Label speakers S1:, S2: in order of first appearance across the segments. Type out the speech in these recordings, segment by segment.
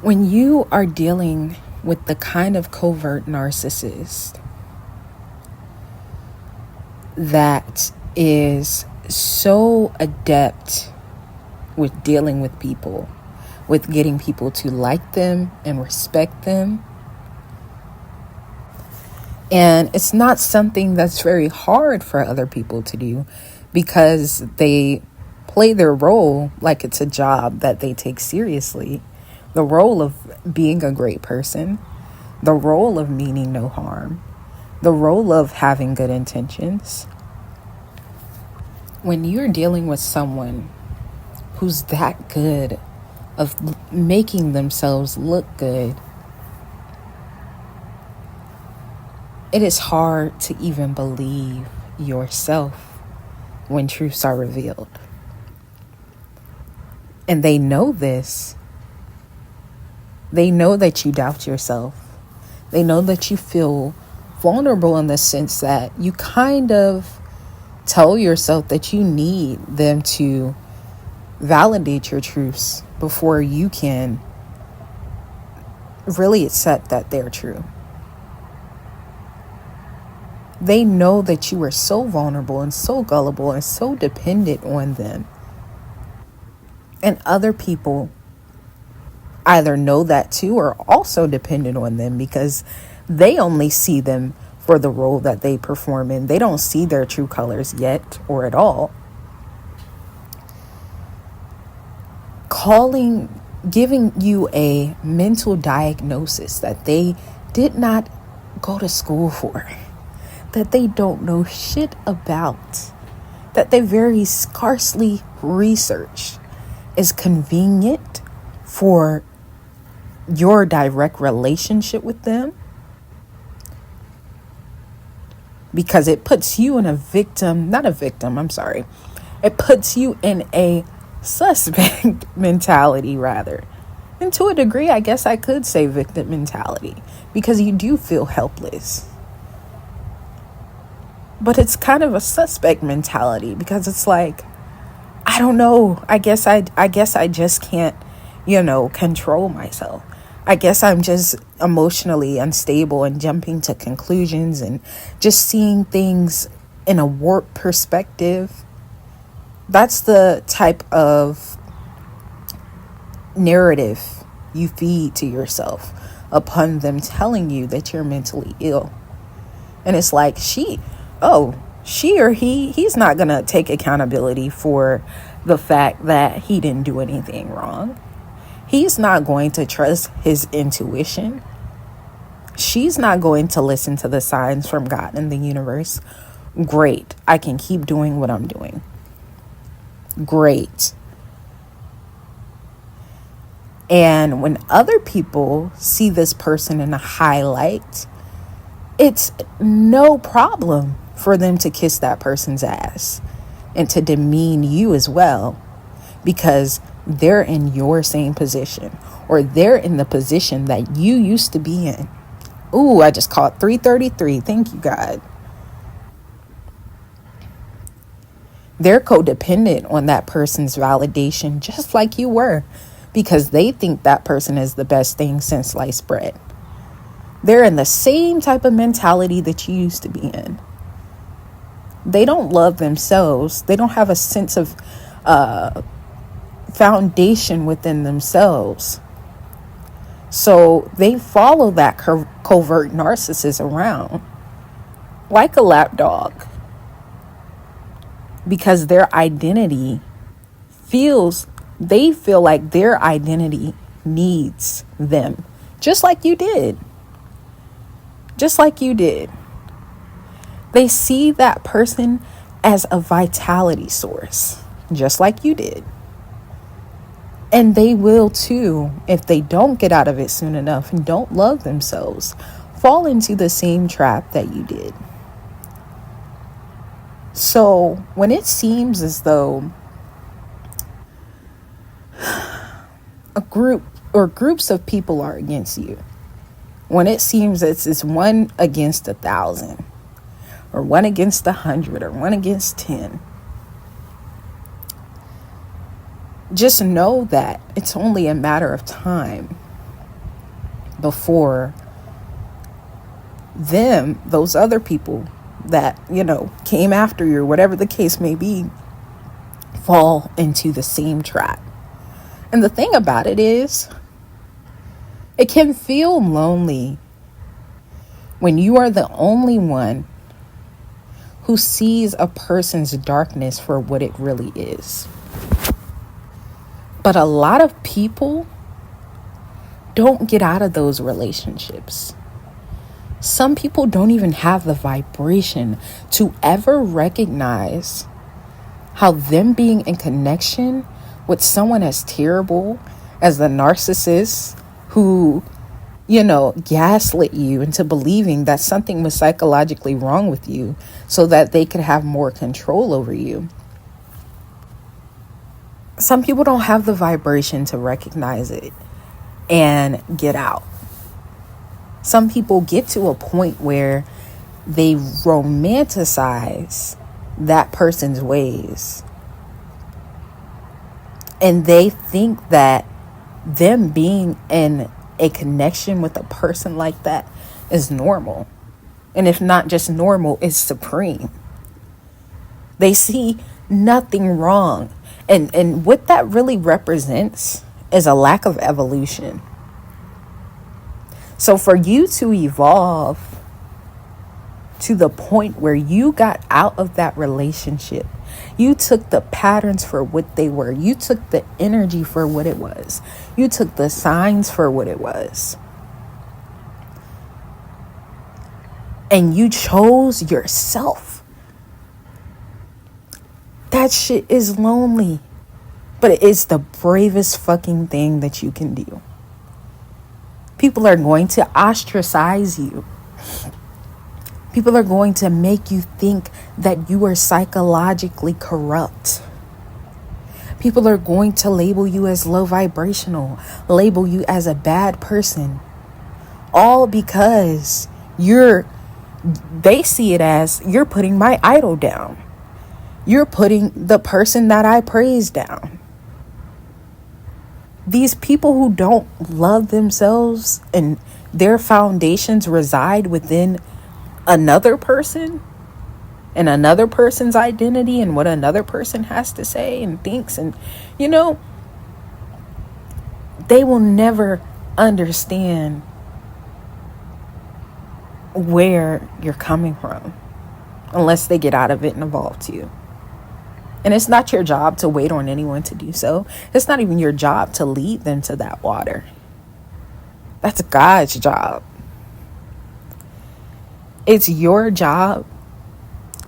S1: When you are dealing with the kind of covert narcissist that is so adept with dealing with people, with getting people to like them and respect them, and it's not something that's very hard for other people to do because they play their role like it's a job that they take seriously. The role of being a great person, the role of meaning no harm, the role of having good intentions. When you're dealing with someone who's that good of making themselves look good, it is hard to even believe yourself when truths are revealed. And they know this. They know that you doubt yourself. They know that you feel vulnerable in the sense that you kind of tell yourself that you need them to validate your truths before you can really accept that they're true. They know that you are so vulnerable and so gullible and so dependent on them. And other people either know that too or also dependent on them because they only see them for the role that they perform in. They don't see their true colors yet or at all. Giving you a mental diagnosis that they did not go to school for, that they don't know shit about, that they very scarcely research, is convenient for your direct relationship with them because it puts you in it puts you in a suspect mentality rather. And to a degree, I guess I could say victim mentality because you do feel helpless. But it's kind of a suspect mentality because it's like, I don't know. I guess I just can't, control myself. I guess I'm just emotionally unstable and jumping to conclusions and just seeing things in a warped perspective. That's the type of narrative you feed to yourself upon them telling you that you're mentally ill. And it's like, she or he's not going to take accountability for the fact that he didn't do anything wrong. He's not going to trust his intuition. She's not going to listen to the signs from God and the universe. Great. I can keep doing what I'm doing. Great. And when other people see this person in a highlight, it's no problem for them to kiss that person's ass and to demean you as well because they're in your same position or they're in the position that you used to be in. Ooh, I just caught 333. Thank you, God. They're codependent on that person's validation just like you were because they think that person is the best thing since sliced bread. They're in the same type of mentality that you used to be in. They don't love themselves. They don't have a sense of foundation within themselves. So they follow that covert narcissist around like a lapdog because their identity they feel like their identity needs them, just like you did. Just like you did. They see that person as a vitality source, just like you did. And they will too, if they don't get out of it soon enough and don't love themselves, fall into the same trap that you did. So when it seems as though a group or groups of people are against you, when it seems it's 1 against 1,000 or 1 against 100 or 1 against 10, just know that it's only a matter of time before those other people that, came after you, or whatever the case may be, fall into the same trap. And the thing about it is, it can feel lonely when you are the only one who sees a person's darkness for what it really is. But a lot of people don't get out of those relationships. Some people don't even have the vibration to ever recognize how them being in connection with someone as terrible as the narcissist who, gaslit you into believing that something was psychologically wrong with you so that they could have more control over you. Some people don't have the vibration to recognize it and get out. Some people get to a point where they romanticize that person's ways. And they think that them being in a connection with a person like that is normal. And if not just normal, it's supreme. They see nothing wrong. And what that really represents is a lack of evolution. So for you to evolve to the point where you got out of that relationship, you took the patterns for what they were. You took the energy for what it was. You took the signs for what it was. And you chose yourself. That shit is lonely. But it is the bravest fucking thing that you can do. People are going to ostracize you. People are going to make you think that you are psychologically corrupt. People are going to label you as low vibrational, label you as a bad person. All because they see it as you're putting my idol down. You're putting the person that I praise down. These people who don't love themselves and their foundations reside within another person and another person's identity and what another person has to say and thinks, and they will never understand where you're coming from unless they get out of it and evolve too. And it's not your job to wait on anyone to do so. It's not even your job to lead them to that water. That's God's job. It's your job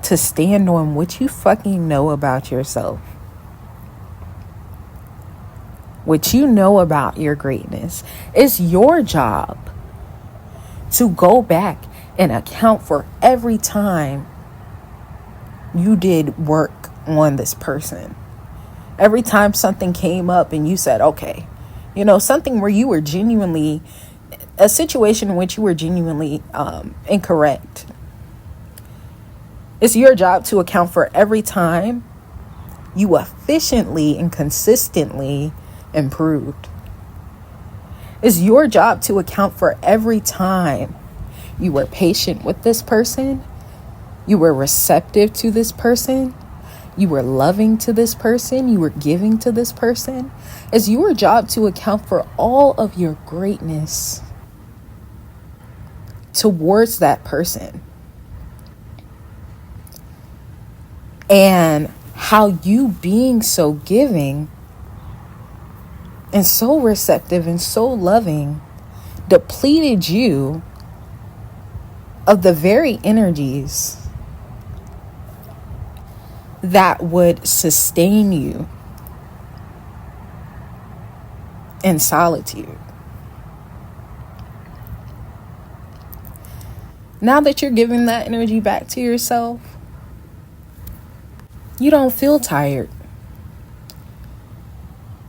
S1: to stand on what you fucking know about yourself. What you know about your greatness. It's your job to go back and account for every time you did work on this person. Every time something came up and you said, okay, something where you were genuinely, a situation in which you were genuinely incorrect. It's your job to account for every time you efficiently and consistently improved. It's your job to account for every time you were patient with this person, you were receptive to this person, you were loving to this person, you were giving to this person. It's your job to account for all of your greatness towards that person. And how you being so giving and so receptive and so loving depleted you of the very energies that would sustain you in solitude. Now that you're giving that energy back to yourself, you don't feel tired.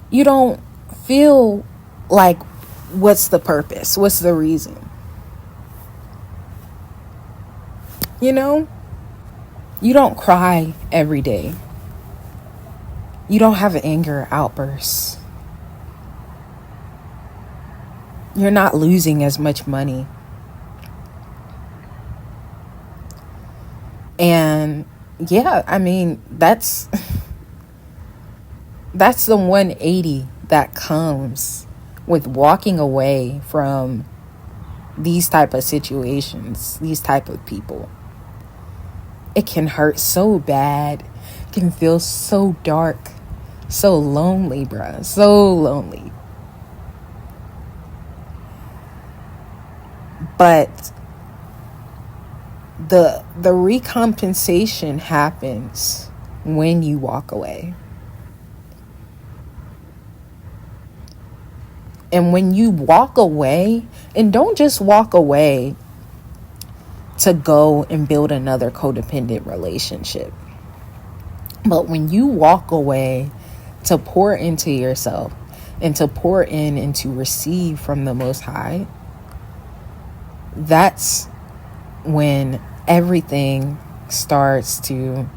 S1: You don't feel like, what's the purpose? What's the reason? You don't cry every day. You don't have anger outbursts. You're not losing as much money. And yeah, I mean, that's the 180 that comes with walking away from these type of situations, these type of people. It can hurt so bad. It can feel so dark, so lonely, bruh, so lonely. But the recompensation happens when you walk away. And when you walk away, and don't just walk away to go and build another codependent relationship, but when you walk away to pour into yourself and to pour in and to receive from the Most High, that's when everything starts to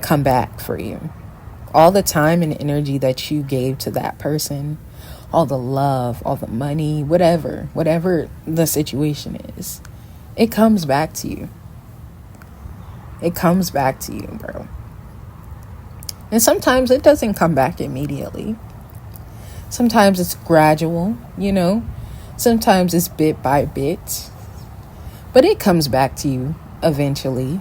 S1: come back for you. All the time and energy that you gave to that person, all the love, all the money, whatever the situation is, it comes back to you. It comes back to you, bro. And sometimes it doesn't come back immediately. Sometimes it's gradual, Sometimes it's bit by bit. But it comes back to you eventually.